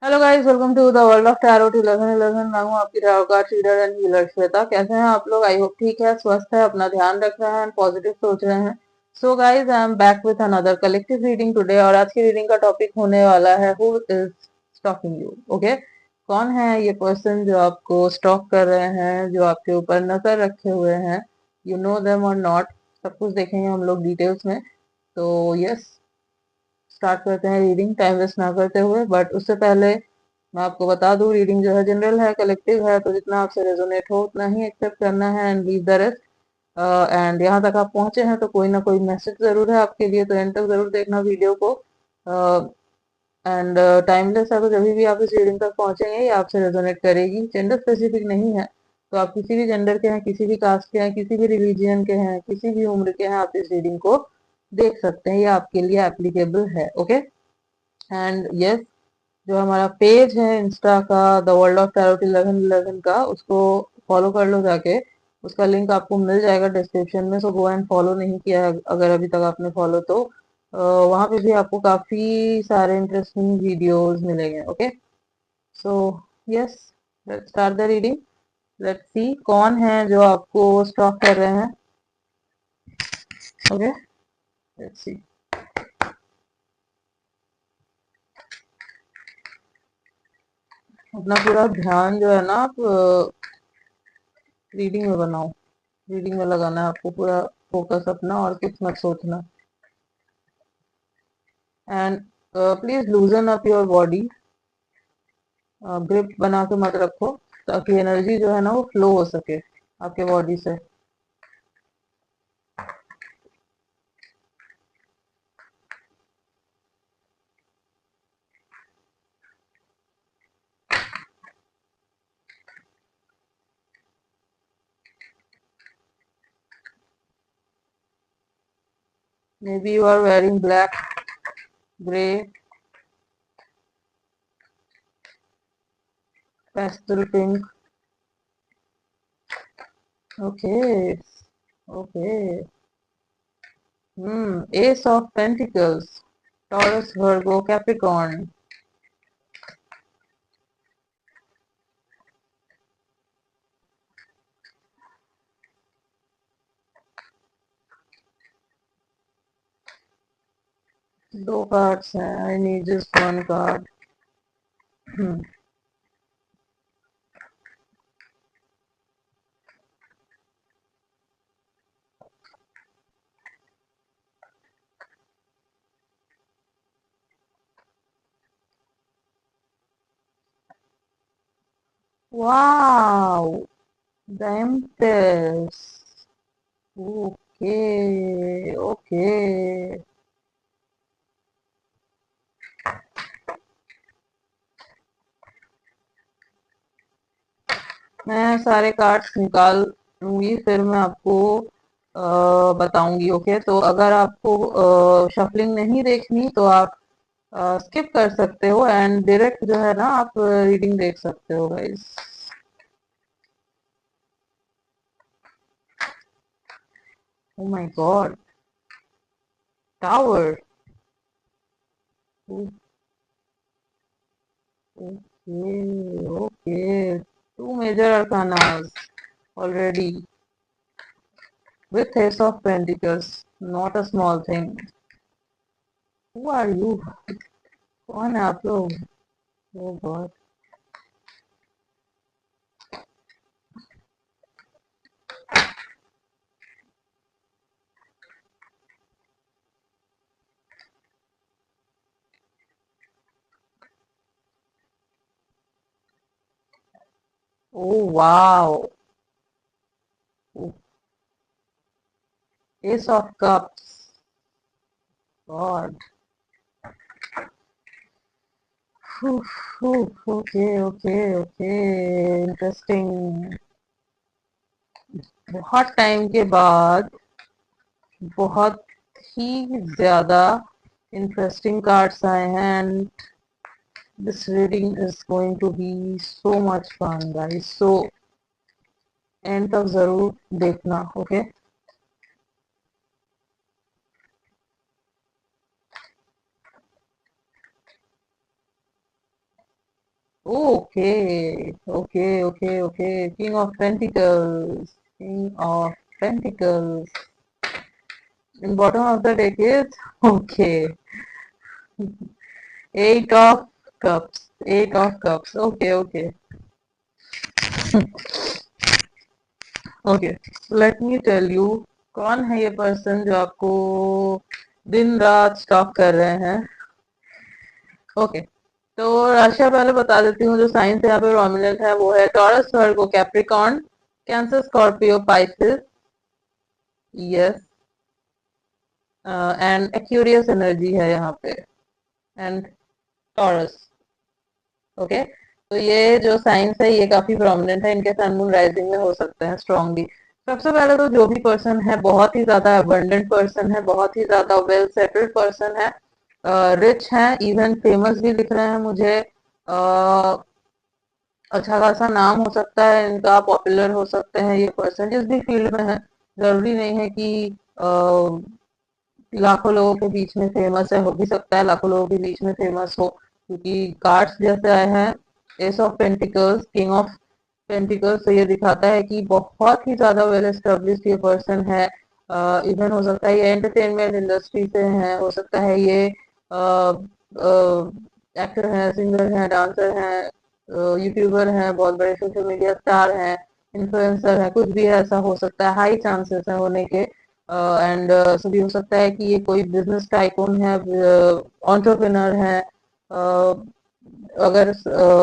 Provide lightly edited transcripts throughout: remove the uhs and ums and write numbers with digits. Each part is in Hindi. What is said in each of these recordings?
Hello guys, welcome to the world of tarot 1111। मैं हूं आपकी tarot card reader and healer Shweta. कैसे हैं आप लोग? आई होप ठीक है, स्वस्थ है, अपना ध्यान रख रहे हैं, पॉजिटिव सोच रहे हैं। So guys, I am back with another collective reading today. और आज की रीडिंग का टॉपिक होने वाला है who is stalking you. Okay, कौन है ये पर्सन जो आपको स्टॉक कर रहे हैं, जो आपके ऊपर नजर रखे हुए हैं? यू नो देम और नॉट, सब कुछ देखेंगे हम लोग डिटेल्स में। तो यस, स्टार्ट करते हैं रीडिंग टाइम वेस्ट ना करते हुए। बट उससे पहले मैं आपको बता दूं, रीडिंग जो है जनरल है, कलेक्टिव है, तो जितना आपसे रेजोनेट हो उतना ही एक्सेप्ट करना है and leave the rest. And यहाँ तक आप पहुंचे हैं तो कोई ना कोई मैसेज जरूर है आपके लिए, तो एंड तक जरूर देखना वीडियो को। एंड टाइमलेस है, तो जब भी आप इस रीडिंग तक पहुंचेंगे ये आपसे रेजोनेट करेगी। जेंडर स्पेसिफिक नहीं है, तो आप किसी भी जेंडर के हैं, किसी भी कास्ट के हैं, किसी भी रिलीजियन के हैं, किसी भी उम्र के हैं, आप इस रीडिंग को देख सकते हैं। ये आपके लिए एप्लीकेबल है। ओके, एंड यस, जो हमारा पेज है इंस्टा का, द वर्ल्ड ऑफ टैरोट 1111 का, उसको फॉलो कर लो जाके। उसका लिंक आपको मिल जाएगा डिस्क्रिप्शन में। सो गो एंड फॉलो नहीं किया है अगर अभी तक आपने फॉलो, तो वहां पे भी आपको काफी सारे इंटरेस्टिंग वीडियोस मिलेंगे। Okay, so yes, let's start the reading. Let's see कौन है जो आपको स्टॉक कर रहे हैं। ओके, लेट्स सी। अपना पूरा ध्यान जो है ना आप रीडिंग में बनाओ, रीडिंग में लगाना है आपको पूरा फोकस अपना, और कुछ मत सोचना। And please लूजन up your body. Grip बना के मत रखो, ताकि एनर्जी जो है ना वो फ्लो हो सके आपके बॉडी से। May be you are wearing black, grey, pastel pink. Okay, okay. Ace of pentacles, Taurus, Virgo, Capricorn. दो कार्ड्स हैं, I need just one card. Wow, the empress. Okay, okay. मैं सारे कार्ड्स निकाल लूंगी, फिर मैं आपको बताऊंगी। ओके, तो अगर आपको शफलिंग नहीं देखनी तो आप स्किप कर सकते हो एंड डायरेक्ट जो है ना आप रीडिंग देख सकते हो guys. Oh my god, tower. Okay, okay. Two major arcanas already with ace of pentacles, not a small thing. Who are you? कौन है आप लोग? Oh God. Oh wow, ace of cups, god। Okay, okay, okay, interesting. बहुत टाइम के बाद बहुत ही ज्यादा इंटरेस्टिंग कार्ड्स आए हैं and this reading is going to be so much fun guys. So end तक जरूर देखना। Okay, okay okay okay okay, king of pentacles, king of pentacles in bottom of the deck is okay, eight of cups, eight of cups, okay okay okay, let me tell you कौन है ये पर्सन जो आपको दिन रात स्टॉक कर रहे हैं। ओके, तो राशिया पहले बता देती हूँ। जो साइंस यहाँ पे प्रोमिनेंट है वो है taurus, Virgo, Capricorn, cancer, Scorpio, Pisces, yes, and Aquarius energy है यहाँ पे, एंड टॉरस। ओके, तो ये जो साइंस है ये काफी प्रोमिनेंट है, इनके सन मून राइजिंग में हो सकते हैं स्ट्रांगली। सबसे पहले तो जो भी पर्सन है बहुत ही ज्यादा अबंडेंट पर्सन है, बहुत ही ज्यादा वेल सेटल्ड पर्सन है, रिच है, इवन फेमस भी दिख रहे हैं मुझे। अच्छा खासा नाम हो सकता है इनका, पॉपुलर हो सकते हैं ये पर्सन जिस भी फील्ड में है। जरूरी नहीं है कि लाखों लोगों के बीच में फेमस है, हो भी सकता है लाखों लोगों के बीच में फेमस हो, क्योंकि कार्ड्स जैसे आए हैं S of pentacles, king of pentacles, तो ये दिखाता है कि बहुत ही ज्यादा वेल एस्टेब्लिश्ड ये पर्सन है। इवन हो सकता है ये एंटरटेनमेंट इंडस्ट्री से है, हो सकता है ये एक्टर हैं, सिंगर हैं, डांसर हैं, यूट्यूबर हैं, बहुत बड़े सोशल मीडिया स्टार हैं, इन्फ्लुएंसर है, कुछ भी ऐसा हो सकता है, हाई चांसेस है होने के। एंड सभी हो सकता है कि ये कोई बिजनेस टाइकून है, एंटरप्रेन्योर है। अगर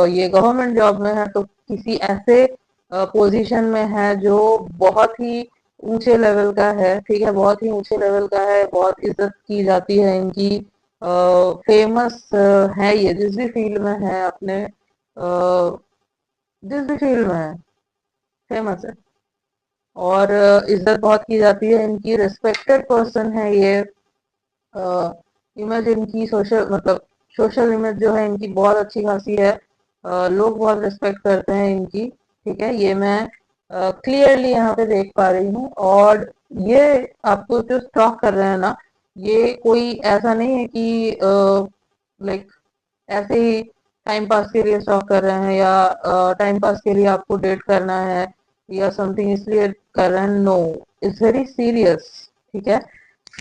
ये गवर्नमेंट जॉब में है तो किसी ऐसे पोजीशन में है जो बहुत ही ऊंचे लेवल का है, ठीक है, बहुत ही ऊंचे लेवल का है, बहुत इज्जत की जाती है इनकी, फेमस है ये जिस भी फील्ड में है, अपने जिस भी फील्ड में है फेमस है, और इज्जत बहुत की जाती है इनकी, रिस्पेक्टेड पर्सन है ये। इमेज इनकी सोशल, मतलब सोशल इमेज जो है इनकी बहुत अच्छी खासी है, लोग बहुत रिस्पेक्ट करते हैं इनकी, ठीक है, ये मैं क्लियरली यहाँ पे देख पा रही हूँ। और ये आपको जो स्टॉक कर रहे हैं ना, ये कोई ऐसा नहीं है कि लाइक ऐसे ही टाइम पास के लिए स्टॉक कर रहे हैं, या टाइम पास के लिए आपको डेट करना है या समथिंग इसलिए कर रहे हैं, नो, इट्स वेरी सीरियस, ठीक है।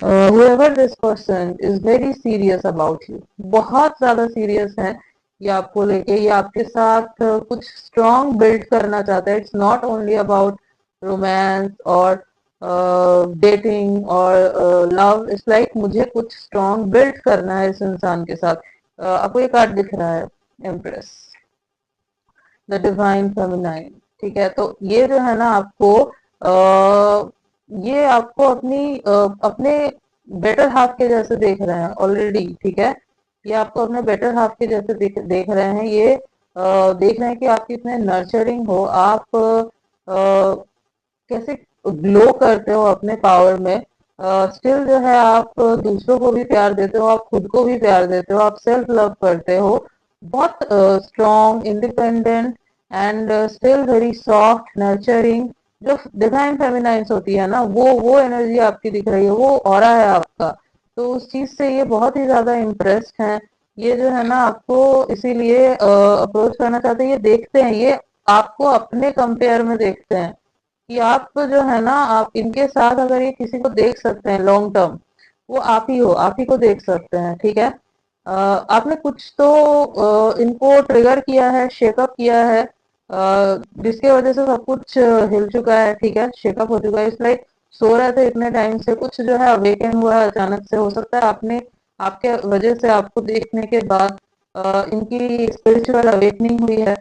whoever this person is very serious about you, बहुत ज्यादा सीरियस है ये आपको लेके, ये आपके साथ कुछ स्ट्रॉन्ग बिल्ड करना चाहता है। It's not only about romance और डेटिंग और लव, इट्स लाइक मुझे कुछ स्ट्रॉन्ग बिल्ड करना है इस इंसान के साथ। आपको ये कार्ड दिख रहा है, एम्प्रेस, द डिवाइन फेमिनाइन, ठीक है, तो ये जो है ना आपको ये आपको अपने बेटर हाफ के जैसे देख रहे हैं ऑलरेडी, ठीक है, ये आपको अपने बेटर हाफ के जैसे देख रहे हैं, ये देख रहे हैं कि आप कितने नर्चरिंग हो, आप कैसे ग्लो करते हो अपने पावर में, स्टिल जो है आप दूसरों को भी प्यार देते हो, आप खुद को भी प्यार देते हो, आप सेल्फ लव करते हो, बहुत strong, independent, and still very soft, nurturing, जो डिवाइन फेमिनाइंस होती है ना, वो एनर्जी आपकी दिख रही है, वो ऑरा है आपका। तो उस चीज से ये बहुत ही ज्यादा इम्प्रेस्ड हैं। ये जो है ना आपको इसीलिए अप्रोच करना चाहते हैं, ये देखते हैं, ये आपको अपने कंपेयर में देखते हैं कि आप जो है ना, आप इनके साथ अगर ये किसी को देख सकते हैं लॉन्ग टर्म, वो आप ही हो, आप ही को देख सकते हैं, ठीक है। आपने कुछ तो इनको ट्रिगर किया है, शेकअप किया है, जिसके वजह से सब कुछ हिल चुका है, ठीक है, शेकअप हो चुका है। इस लाइक सो रहे थे इतने टाइम से, कुछ जो है अवेकन हुआ है अचानक से, हो सकता है आपने, आपके वजह से आपको देखने के बाद इनकी स्पिरिचुअल अवेकनिंग हुई है,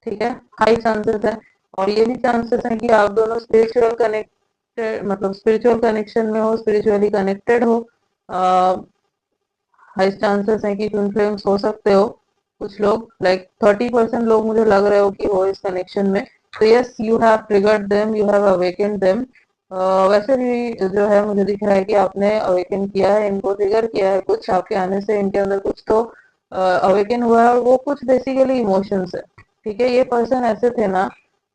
ठीक है, हाई चांसेस है। और ये भी चांसेस है कि आप दोनों स्पिरिचुअल कनेक्टेड, मतलब स्पिरिचुअल कनेक्शन में हो, स्पिरिचुअली कनेक्टेड हो, हाई चांसेस है कि ट्विन फ्लेम्स हो सकते हो कुछ लोग, लाइक 30% लोग मुझे लग रहे हो कि हो इस कनेक्शन में। तो yes, you have triggered them, you have awaken them. वैसे भी जो है मुझे दिख रहा है कि आपने अवेकन किया है इनको, ट्रिगर किया है, कुछ आपके आने से इनके अंदर कुछ तो अवेकन हुआ है, और वो कुछ बेसिकली इमोशंस है, ठीक है। ये पर्सन ऐसे थे ना,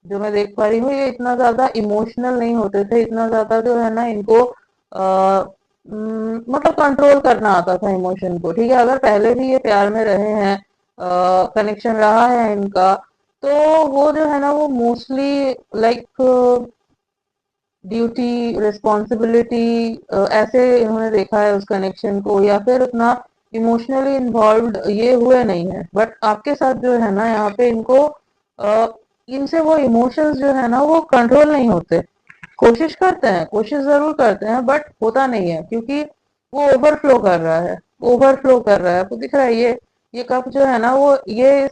जो मैं देख पा रही हूँ, ये इतना ज्यादा इमोशनल नहीं होते थे, इतना ज्यादा जो है ना इनको मतलब कंट्रोल करना आता था इमोशन को, ठीक है। अगर पहले भी ये प्यार में रहे हैं, कनेक्शन रहा है इनका, तो वो जो है ना वो मोस्टली लाइक ड्यूटी, रिस्पॉन्सिबिलिटी, ऐसे इन्होंने देखा है उस कनेक्शन को, या फिर उतना इमोशनली इन्वॉल्व ये हुए नहीं है। बट आपके साथ जो है ना यहाँ पे इनको इनसे वो इमोशंस जो है ना वो कंट्रोल नहीं होते। कोशिश करते हैं, कोशिश जरूर करते हैं, बट होता नहीं है, क्योंकि वो ओवरफ्लो कर रहा है, ओवरफ्लो कर रहा है। आपको दिख रहा है ये कप जो है ना वो ये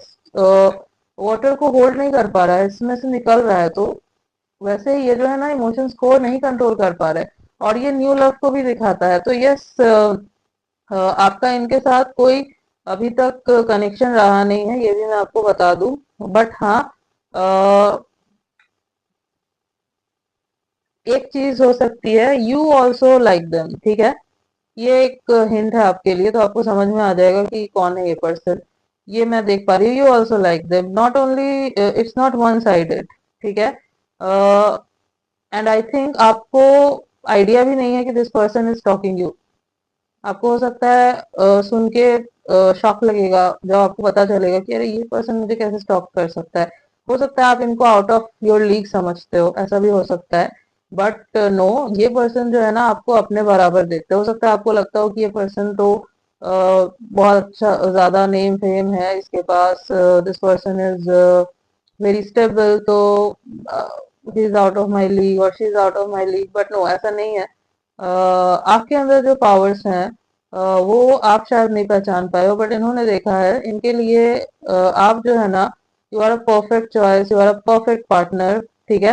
वाटर को होल्ड नहीं कर पा रहा है, इसमें से निकल रहा है। तो वैसे ही ये जो है ना इमोशंस को नहीं कंट्रोल कर पा रहे, और ये न्यू लव को भी दिखाता है। तो यस, आपका इनके साथ कोई अभी तक कनेक्शन रहा नहीं है, ये भी मैं आपको बता दूं। बट हाँ, एक चीज हो सकती है, यू ऑल्सो लाइक देम, ठीक है। ये एक हिंट है आपके लिए, तो आपको समझ में आ जाएगा कि कौन है ये पर्सन। ये मैं देख पा रही हूँ, you also like them, not only, it's not one sided, ठीक है। एंड आई थिंक आपको आइडिया भी नहीं है कि this person is talking you. आपको हो सकता है सुन के शॉक लगेगा जब आपको पता चलेगा कि अरे ये पर्सन मुझे कैसे स्टॉक कर सकता है। हो सकता है आप इनको आउट ऑफ योर लीग समझते हो, ऐसा भी हो सकता है। बट नो, ये पर्सन जो है ना आपको अपने बराबर देखते हो सकता है आपको लगता हो कि ये पर्सन तो बहुत अच्छा ज्यादा नेम फेम है इसके पास, this person is very stable, तो he is out of my league और she is out of my league. But no, ऐसा नहीं है। आपके अंदर जो पावर्स हैं वो आप शायद नहीं पहचान पाए हो, बट इन्होंने देखा है। इनके लिए आप जो है ना, you are a perfect choice, you are a perfect partner, ठीक है।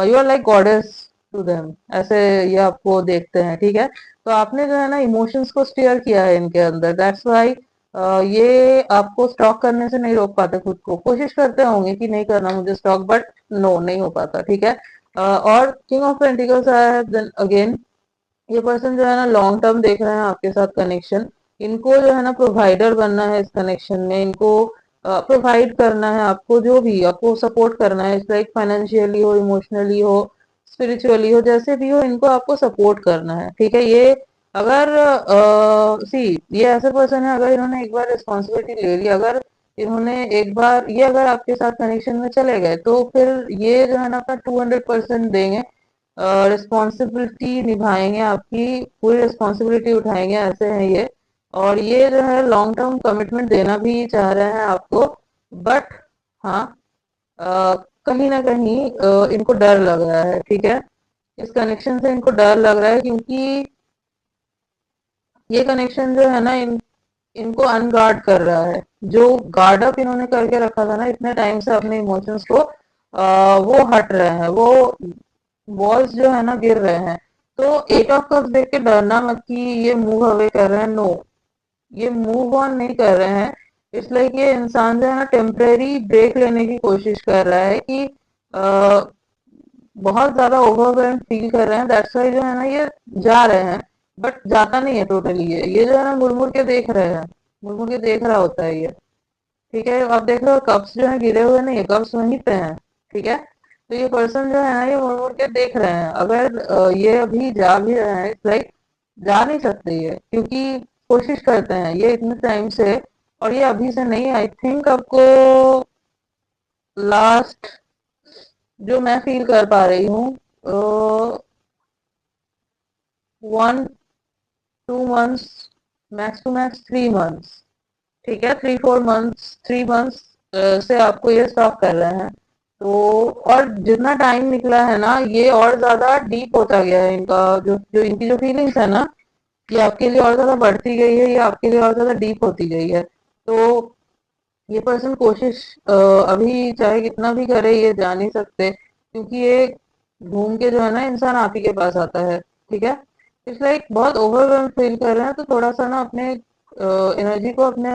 You are like goddess to them, ऐसे ये आपको देखते हैं, ठीक है। तो आपने जो है ना इमोशंस को स्टीयर किया है इनके अंदर, दैट्स वाई ये आपको स्टॉक करने से नहीं रोक पाते खुद को। कोशिश करते होंगे कि नहीं करना मुझे स्टॉक, बट नो, नहीं हो पाता, ठीक है। और किंग ऑफ पेंटिकल्स आया है देन अगेन। ये पर्सन जो है ना लॉन्ग टर्म देख रहे हैं आपके साथ कनेक्शन। इनको जो है ना प्रोवाइडर बनना है इस कनेक्शन में, इनको प्रोवाइड करना है आपको, जो भी आपको सपोर्ट करना है, लाइक फाइनेंशियली हो, इमोशनली हो, स्पिरिचुअली हो, जैसे भी हो, इनको आपको सपोर्ट करना है, ठीक है। ये अगर सी, ये ऐसे पर्सन है, अगर इन्होंने एक बार रिस्पॉन्सिबिलिटी ले ली, अगर इन्होंने एक बार ये अगर आपके साथ कनेक्शन में चले गए, तो फिर ये जो है ना अपना 200% देंगे, रिस्पॉन्सिबिलिटी निभाएंगे, आपकी पूरी रिस्पॉन्सिबिलिटी उठाएंगे, ऐसे हैं ये। और ये जो है लॉन्ग टर्म कमिटमेंट देना भी चाह रहे हैं आपको। बट हाँ, कहीं ना कहीं इनको डर लग रहा है, ठीक है। इस कनेक्शन से इनको डर लग रहा है, क्योंकि ये कनेक्शन जो है ना इनको अनगार्ड कर रहा है। जो गार्ड अप इन्होंने करके रखा था ना इतने टाइम से अपने इमोशंस को, वो हट रहे हैं, वो वॉल्स जो है ना गिर रहे हैं। तो एट ऑफ कप्स देख के डरना मत कि ये मूव अवे कर रहे हैं, नो, ये मूव ऑन नहीं कर रहे हैं। इसलिए कि ये इंसान जो है ना टेम्परेरी ब्रेक लेने की कोशिश कर रहा है कि बहुत ज्यादा ओवरवेल्म फील कर रहे हैं, दैट्स वाई जो है ना ये जा रहे हैं। बट जाता नहीं है टोटली, ये जो है ना मुड़ के देख रहे हैं, मुड़ के देख रहा होता है ये, ठीक है। आप देख रहे हो कप्स जो है गिरे हुए नहीं है, कप्स वहीं पे हैं, ठीक है। तो ये पर्सन जो है ना ये मुड़ के देख रहे हैं। अगर ये अभी जा भी रहे हैं, लाइक जा नहीं सकते ये, क्योंकि कोशिश करते हैं ये इतने टाइम से, और ये अभी से नहीं। आई थिंक आपको लास्ट जो मैं फील कर पा रही हूँ, 1-2 months, max to max 3 months, ठीक है, 3-4 मंथ्स, 3 मंथ्स से आपको ये स्टॉक कर रहे हैं। तो और जितना टाइम निकला है ना ये और ज्यादा डीप होता गया है इनका, जो जो इनकी जो फीलिंग्स है ना, ये आपके लिए और ज्यादा बढ़ती गई है, ये आपके लिए और ज्यादा डीप होती गई है। तो ये पर्सन कोशिश अभी चाहे कितना भी करे ये जा नहीं सकते, क्योंकि ये घूम के जो है ना इंसान आप ही के पास आता है, ठीक है। इसलिए एक बहुत ओवरवेल्म फील कर रहे हैं, तो थोड़ा सा ना अपने एनर्जी को अपने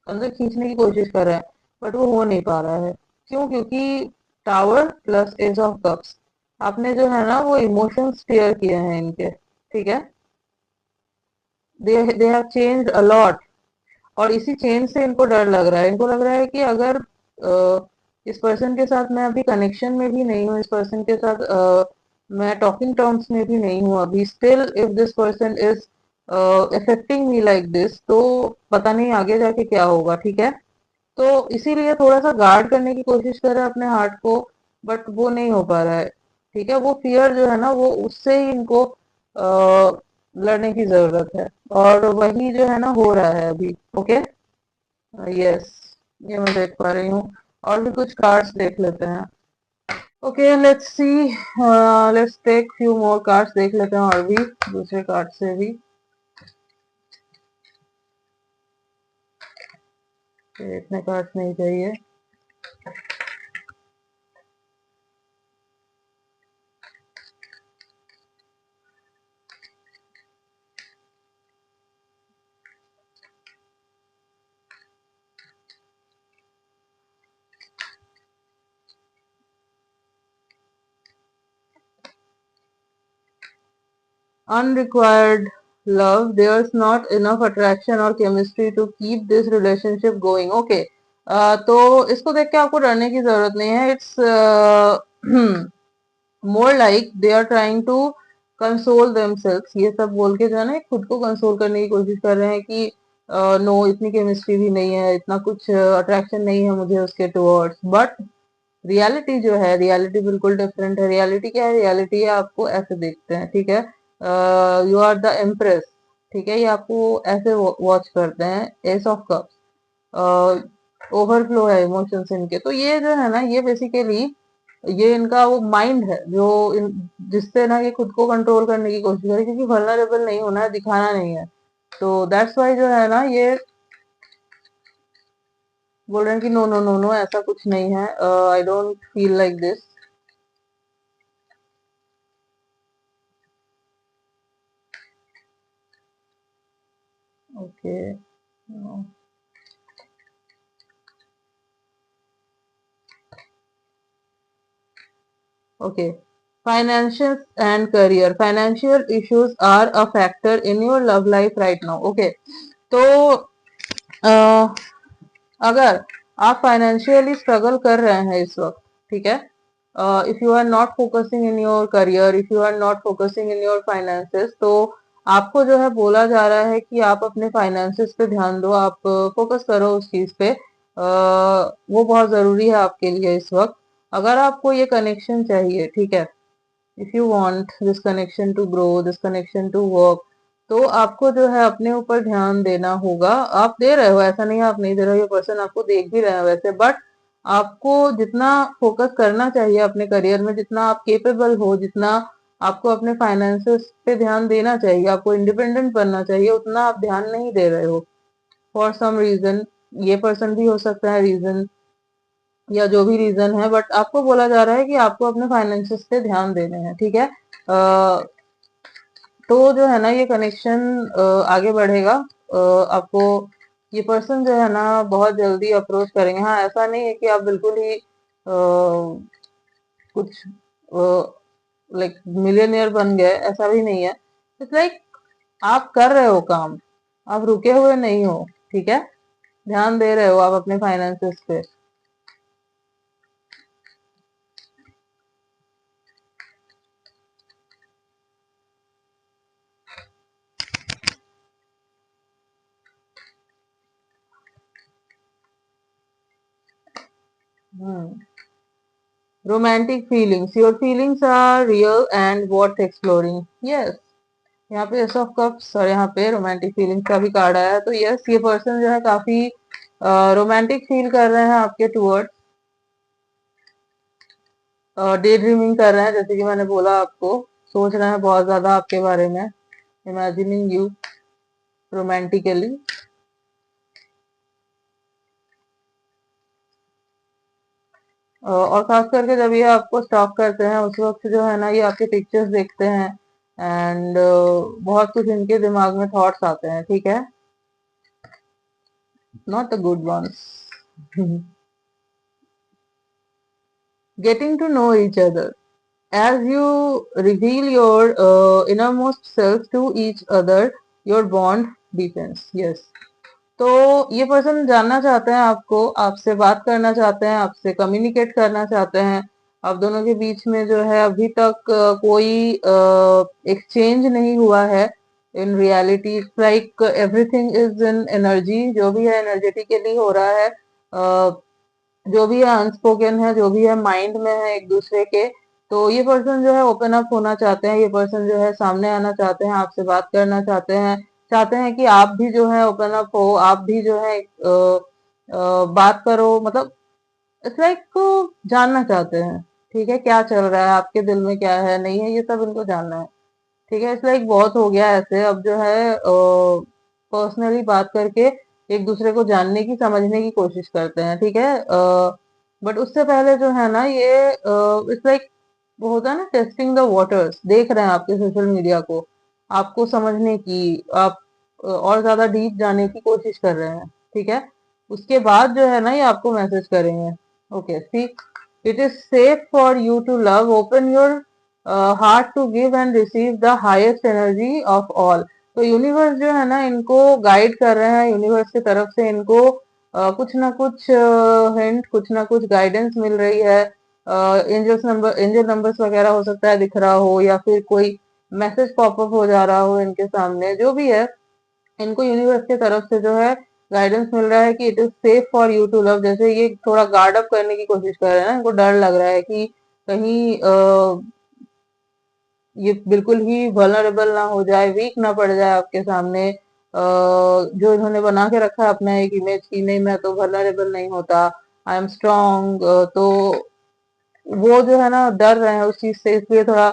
अंदर खींचने की कोशिश कर रहे हैं, बट वो हो नहीं पा रहा है। क्यों? क्योंकि tower plus ace of cups, आपने जो है ना वो इमोशंस स्टीयर किए हैं इनके, ठीक है। They have changed a lot, और इसी चेंज से इनको डर लग रहा है। इनको लग रहा है कि अगर इस पर्सन के साथ मैं अभी कनेक्शन में भी नहीं हूँ, इस पर्सन के साथ मैं टॉकिंग टर्म्स में भी नहीं हूँ अभी, still if this person is affecting me like this, तो पता नहीं आगे जाके क्या होगा, ठीक है। तो इसीलिए थोड़ा सा गार्ड करने की कोशिश कर रहे हैं अपने हार्ट को, बट वो नहीं हो पा रहा है, ठीक है। वो फियर जो है ना, वो उससे ही इनको लड़ने की जरूरत है, और वही जो है ना हो रहा है अभी। ओके, यस, ये मैं देख पा रही हूँ। और भी कुछ कार्ड्स देख लेते हैं। Okay, let's see, let's take few more cards देख लेते हैं, और भी दूसरे कार्ड से भी। इतने कार्ड्स नहीं चाहिए। Unrequired love, there's not enough attraction or chemistry to keep this relationship going. Okay, तो इसको देख के आपको डरने की जरूरत नहीं है। It's more like they are trying to console themselves, ये सब बोल के जो है ना खुद को कंसोल करने की कोशिश कर रहे हैं कि नो, इतनी केमिस्ट्री भी नहीं है, इतना कुछ अट्रैक्शन नहीं है मुझे उसके टुवर्ड्स। बट रियलिटी जो है, रियलिटी बिल्कुल डिफरेंट है। रियलिटी क्या है? रियलिटी है आपको ऐसे देखते हैं, ठीक है। यू आर द एम्प्रेस, ठीक है, ये आपको ऐसे वॉच करते हैं। एस ऑफ कप्स, ओवरफ्लो है इमोशंस इनके। तो ये जो है ना, ये बेसिकली ये इनका वो माइंड है जो जिससे ना ये खुद को कंट्रोल करने की कोशिश करे, क्योंकि वल्नरेबल नहीं होना है, दिखाना नहीं है। तो दैट्स वाई जो है ना, ये बोल रहे हैं कि नो नो नो नो, ऐसा कुछ नहीं है, I don't feel like this. Okay, okay. Finances and career. Financial issues are a factor in your love life right now. Okay. तो अ, अगर आप फाइनेंशियली स्ट्रगल कर रहे हैं इस वक्त, ठीक है, if you are not focusing in your career, if you are not focusing in your finances, तो आपको जो है बोला जा रहा है कि आप अपने फाइनेंसेस पे ध्यान दो, आप फोकस करो उस चीज पे। वो बहुत जरूरी है आपके लिए इस वक्त। अगर आपको ये कनेक्शन चाहिए, ठीक है, if you want this connection to grow, this connection to work, तो आपको जो है अपने ऊपर ध्यान देना होगा। आप दे रहे हो, ऐसा नहीं है आप नहीं दे रहे हो, ये पर्सन आपको देख भी रहे हैं वैसे, बट आपको जितना फोकस करना चाहिए अपने करियर में, जितना आप केपेबल हो, जितना आपको अपने फाइनेंसेस पे ध्यान देना चाहिए, आपको इंडिपेंडेंट बनना चाहिए, उतना आप ध्यान नहीं दे रहे हो फॉर सम रीजन। ये पर्सन भी हो सकता है रीजन, या जो भी रीजन है, बट आपको बोला जा रहा है कि आपको अपने फाइनेंसेस पे ध्यान देने हैं, ठीक है। तो जो है ना ये कनेक्शन आगे बढ़ेगा। आपको ये पर्सन जो है ना बहुत जल्दी अप्रोच करेंगे। हाँ, ऐसा नहीं है कि आप बिल्कुल ही कुछ लाइक मिलियनियर बन गए, ऐसा भी नहीं है। इट्स लाइक आप कर रहे हो काम, आप रुके हुए नहीं हो, ठीक है, ध्यान दे रहे हो आप अपने फाइनेंसेस पे। Hmm, romantic feelings, your feelings are real and worth exploring, yes. यहाँ पे एस ऑफ कप्स और यहाँ पे रोमांटिक फीलिंग्स का भी कार्ड आया है। तो यस, ये पर्सन जो है काफी रोमांटिक फील कर रहे हैं आपके टूवर्ड्स, डे ड्रीमिंग कर रहे हैं, जैसे कि मैंने बोला आपको, सोच रहे हैं बहुत ज्यादा आपके बारे में, इमेजिनिंग यू रोमांटिकली। और खास करके जब ये आपको स्टॉक करते हैं उस वक्त जो है ना, ये आपके पिक्चर्स देखते हैं, एंड बहुत कुछ इनके दिमाग में थॉट्स आते हैं, ठीक है, not the good ones. Getting to know each other, as you reveal your innermost self to each other, your bond deepens, yes। तो ये पर्सन जानना चाहते हैं आपको, आपसे बात करना चाहते हैं, आपसे कम्युनिकेट करना चाहते हैं। आप दोनों के बीच में जो है अभी तक कोई एक्सचेंज नहीं हुआ है, in reality it's like everything is in energy, जो भी है एनर्जेटिकली हो रहा है, जो भी है अनस्पोकन है, जो भी है माइंड में है एक दूसरे के। तो ये पर्सन जो है ओपन अप होना चाहते हैं, ये पर्सन जो है सामने आना चाहते हैं, आपसे बात करना चाहते हैं कि आप भी जो है ओपन अप हो, आप भी जो है बात करो, मतलब इट्स लाइक जानना चाहते हैं, ठीक है, क्या चल रहा है आपके दिल में, क्या है नहीं है, ये सब इनको जानना है, ठीक है। इसलिए एक बहुत हो गया ऐसे, अब जो है पर्सनली बात करके एक दूसरे को जानने की समझने की कोशिश करते हैं, ठीक है। बट उससे पहले जो है ना ये इट्स लाइक वो होता है ना टेस्टिंग द वाटर्स, देख रहे हैं आपके सोशल मीडिया को, आपको समझने की, आप और ज्यादा डीप जाने की कोशिश कर रहे हैं, ठीक है। उसके बाद जो है ना ये आपको मैसेज करेंगे, okay see, it is safe for you to love, open your heart to give and receive the highest energy of all. तो यूनिवर्स जो है ना इनको गाइड कर रहे हैं, यूनिवर्स की तरफ से इनको कुछ ना कुछ हिंट, कुछ ना कुछ गाइडेंस मिल रही है। एंजल नंबर्स वगैरह हो सकता है दिख रहा हो, या फिर कोई मैसेज पॉपअप हो जा रहा हो इनके सामने, जो भी है इनको यूनिवर्स की तरफ से जो है गाइडेंस मिल रहा है कि it is safe for you to love. जैसे ये थोड़ा गार्ड अप करने की कोशिश कर रहे हैं ना, इनको डर लग रहा है कि कहीं ये बिल्कुल ही वल्नरेबल ना हो जाए, वीक ना पड़ जाए आपके सामने। जो इन्होंने बना के रखा है अपना एक इमेज की, नहीं मैं तो वल्नरेबल नहीं होता, आई एम स्ट्रॉन्ग, तो वो जो है ना डर रहे हैं उस चीज से, इसलिए थोड़ा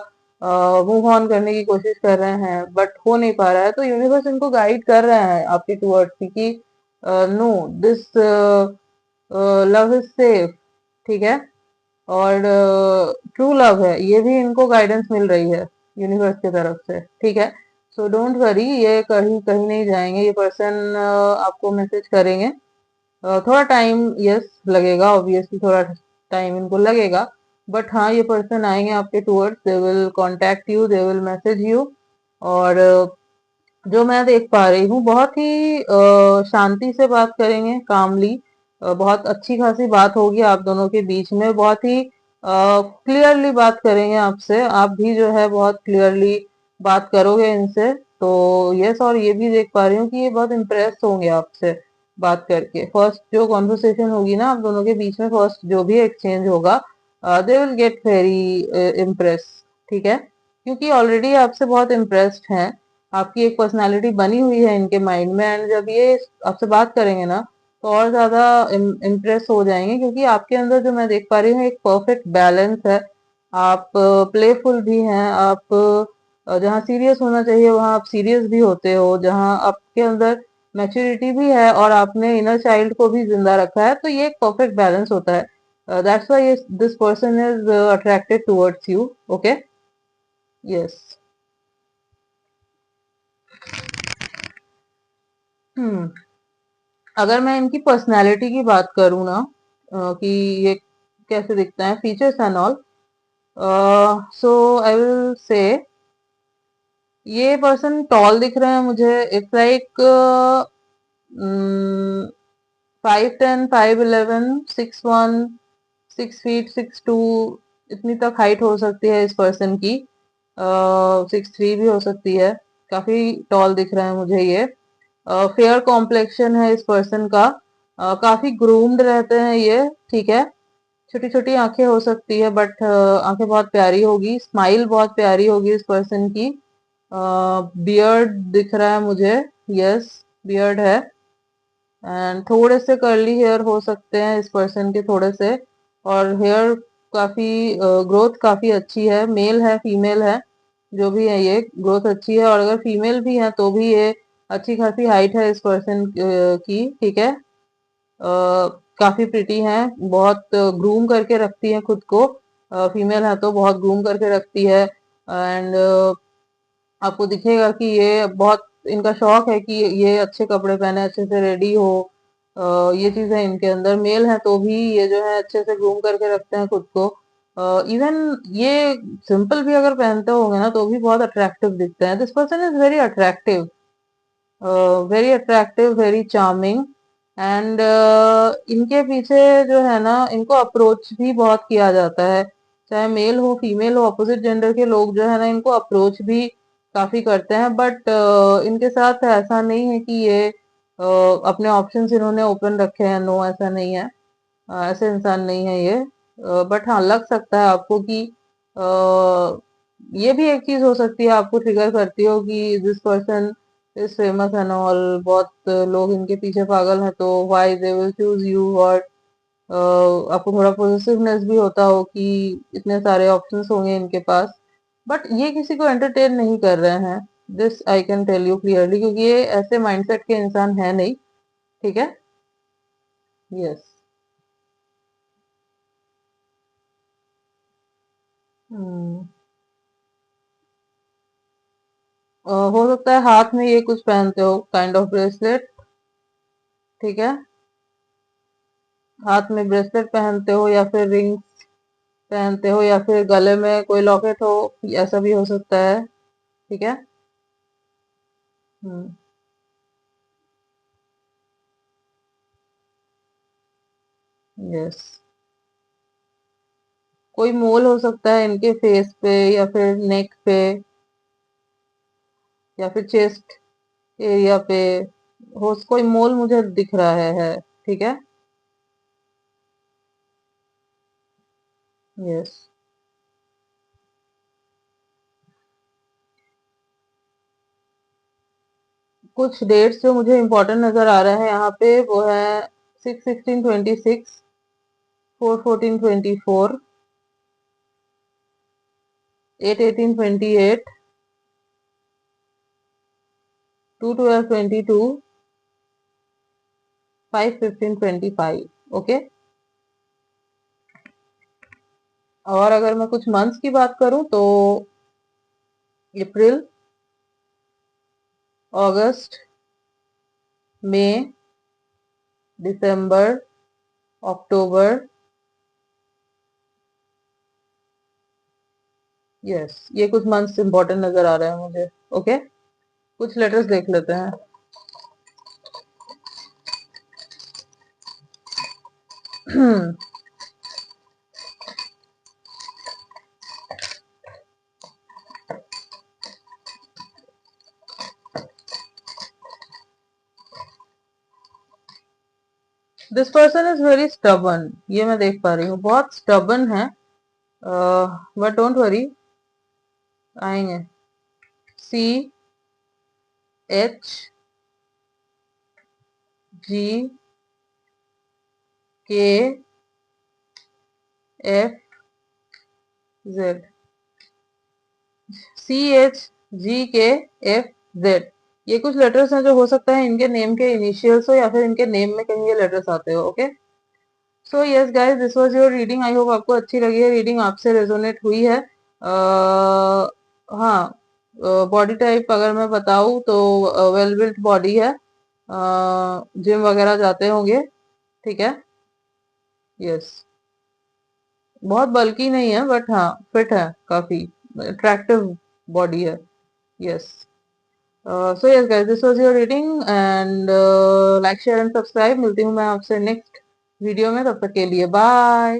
मूव ऑन करने की कोशिश कर रहे हैं, बट हो नहीं पा रहा है। तो यूनिवर्स इनको गाइड कर रहे हैं आपके टूवर्ड्स कि no, this love is safe, ठीक है, और ट्रू लव है, ये भी इनको गाइडेंस मिल रही है यूनिवर्स की तरफ से, ठीक है। सो डोंट वरी, ये कहीं कहीं नहीं जाएंगे, ये पर्सन आपको मैसेज करेंगे। थोड़ा टाइम यस लगेगा, ऑब्वियसली थोड़ा टाइम इनको लगेगा, बट हाँ ये पर्सन आएंगे आपके towards, they will contact you, they will message you. और जो मैं देख पा रही हूँ बहुत ही शांति से बात करेंगे, कामली, बहुत अच्छी खासी बात होगी आप दोनों के बीच में, बहुत ही क्लियरली बात करेंगे आपसे, आप भी जो है बहुत क्लियरली बात करोगे इनसे। तो यस, और ये भी देख पा रही हूँ कि ये बहुत इम्प्रेस होंगे आपसे बात करके। फर्स्ट जो कॉन्वर्सेशन होगी ना आप दोनों के बीच में, फर्स्ट जो भी एक्सचेंज होगा, they will get very impress, ठीक है, क्योंकि ऑलरेडी आपसे बहुत इम्प्रेस्ड हैं, आपकी एक पर्सनालिटी बनी हुई है इनके माइंड में, एंड जब ये आपसे बात करेंगे ना तो और ज्यादा इम्प्रेस हो जाएंगे, क्योंकि आपके अंदर जो मैं देख पा रही हूँ एक परफेक्ट बैलेंस है। आप प्लेफुल भी हैं, आप जहाँ सीरियस होना चाहिए वहां आप सीरियस भी होते हो, जहाँ आपके अंदर मैच्योरिटी भी है और आपने इनर चाइल्ड को भी जिंदा रखा है, तो ये एक परफेक्ट बैलेंस होता है। That's why this person is attracted towards you, okay, yes. Hmm, अगर मैं इनकी पर्सनालिटी की बात करूँ ना, कि ये कैसे दिखते हैं, features and all, so I will say ये पर्सन टॉल दिख रहे हैं मुझे, इट्स लाइक 5'10", 5'11", 6'1", 6 फीट 6'2", इतनी तक हाइट हो सकती है इस पर्सन की, 6'3" भी हो सकती है, काफी टॉल दिख रहे हैं मुझे ये। फेयर कॉम्प्लेक्शन है इस पर्सन का, काफी ग्रूम्ड रहते हैं ये, ठीक है। छोटी छोटी आंखें हो सकती है, बट आंखें बहुत प्यारी होगी, स्माइल बहुत प्यारी होगी इस पर्सन की। बियर्ड दिख रहा है मुझे, यस, बियर्ड है, एंड थोड़े से कर्ली हेयर हो सकते हैं इस पर्सन के, थोड़े से, और हेयर काफी ग्रोथ काफी अच्छी है, मेल है फीमेल है, जो भी है ये ग्रोथ अच्छी है, और अगर फीमेल भी है तो भी ये अच्छी खासी हाइट है इस पर्सन की, ठीक है। काफी प्रिटी हैं, बहुत ग्रूम करके रखती हैं खुद को, फीमेल है तो बहुत ग्रूम करके रखती है, एंड आपको दिखेगा कि ये बहुत, इनका शौक है कि ये अच्छे कपड़े पहने, अच्छे से रेडी हो, ये चीज है इनके अंदर। मेल है तो भी ये जो है अच्छे से ग्रूम करके रखते हैं खुद को, इवन ये सिंपल भी अगर पहनते होंगे ना तो भी बहुत अट्रैक्टिव दिखते हैं। This person is very attractive, very attractive, very charming, and इनके पीछे जो है ना इनको अप्रोच भी बहुत किया जाता है, चाहे मेल हो फीमेल हो, अपोजिट जेंडर के लोग जो है ना इनको अप्रोच भी काफी करते हैं, बट इनके साथ ऐसा नहीं है कि ये अपने ऑप्शंस इन्होंने ओपन रखे हैं। नो, ऐसा नहीं है। ऐसे इंसान नहीं है ये। बट हाँ, लग सकता है आपको कि ये भी एक चीज हो सकती है, आपको ट्रिगर करती हो कि this person is famous and all, बहुत लोग इनके पीछे पागल हैं, तो why they will choose you. और आपको थोड़ा पॉजिटिवनेस भी होता हो कि इतने सारे ऑप्शंस होंगे इनके पास, बट ये किसी को एंटरटेन नहीं कर रहे हैं। This I can tell you clearly, क्योंकि ये ऐसे माइंडसेट के इंसान है नहीं। ठीक है। यस। हो सकता है हाथ में ये कुछ पहनते हो, काइंड ऑफ ब्रेसलेट। ठीक है। हाथ में ब्रेसलेट पहनते हो, या फिर रिंग पहनते हो, या फिर गले में कोई लॉकेट हो, ऐसा भी हो सकता है। ठीक है। हम्म। यस। कोई मोल हो सकता है इनके फेस पे, या फिर नेक पे, या फिर चेस्ट एरिया पे। हो कोई मोल मुझे दिख रहा है। ठीक है। यस। कुछ डेट्स जो मुझे इम्पोर्टेंट नजर आ रहे हैं यहाँ पे, वो है 6/16/26, 4/14/24, 8/18/28, 2/12/22, 5/15/25। ओके। और अगर मैं कुछ मंथ्स की बात करूं तो अप्रैल, अगस्त, मई, दिसंबर, अक्टूबर। यस, ये कुछ मंथ्स इंपॉर्टेंट नजर आ रहे हैं मुझे। ओके। कुछ लेटर्स देख लेते हैं। This person is very stubborn, ये मैं देख पा रही हूँ, बहुत स्टबन है। बट डोंट वरी, आएंगे। CHGKFZ, CHGKFZ, ये कुछ लेटर्स हैं जो हो सकता है इनके नेम के इनिशियल्स हो, या फिर इनके नेम में कहीं ये लेटर्स आते हो। Okay. So yes guys, this was your reading. I hope आपको अच्छी लगी है रीडिंग, आपसे रेजोनेट हुई है। हाँ, बॉडी टाइप अगर मैं बताऊँ तो वेल बिल्ट बॉडी है, जिम वगैरह जाते होंगे। ठीक है। यस। बहुत बल्की नहीं है, बट हाँ, फिट है काफी, अट्रैक्टिव बॉडी है। Yes. So yes guys, this was your reading, and like share and subscribe. मिलती हूँ मैं आपसे नेक्स्ट वीडियो में, तब तक के लिए बाय।